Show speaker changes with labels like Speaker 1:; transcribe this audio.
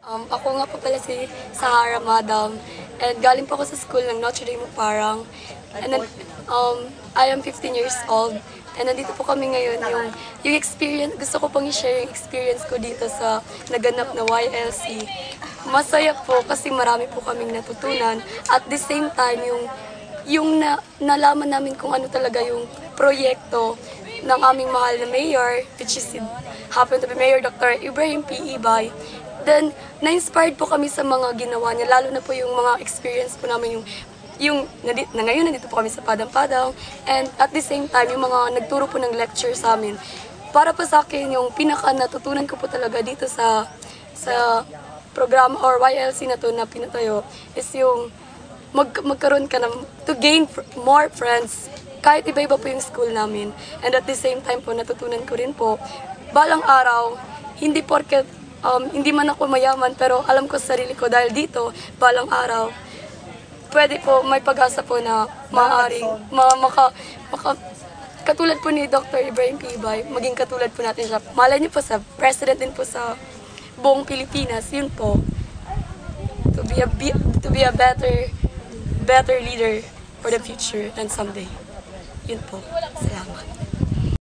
Speaker 1: Ako nga po pala si Sahara Madam, and galing po ako sa school ng Notre Dame Parang. And then, I am 15 years old, and nandito po kami ngayon, yung experience, gusto ko pong i-share yung experience ko dito sa naganap na YLC. Masaya po kasi marami po kaming natutunan. At the same time, nalaman namin kung ano talaga yung proyekto ng aming mahal na mayor, which is happened to be Mayor Dr. Ibrahim P. Ibay. Then, na-inspired po kami sa mga ginawa niya, lalo na po yung mga experience po namin, ngayon nandito po kami sa Padang-Padang, and at the same time, yung mga nagturo po ng lecture sa amin. Para po sa akin, yung pinaka-natutunan ko po talaga dito sa program or YLC na to na pinatayo, is yung magkaroon ka to gain more friends, kahit iba-iba po yung school namin. And at the same time po, natutunan ko rin po, balang araw, hindi porket hindi man ako mayaman, pero alam ko sa sarili ko dahil dito, balang araw, pwede po, may pag-asa po na maaaring katulad po ni Dr. Ibrahim P. Ibay, maging katulad po natin siya. Malay niyo po sa president din po sa buong Pilipinas, yun po, to be a better leader for the future and someday. Yun po. Salamat.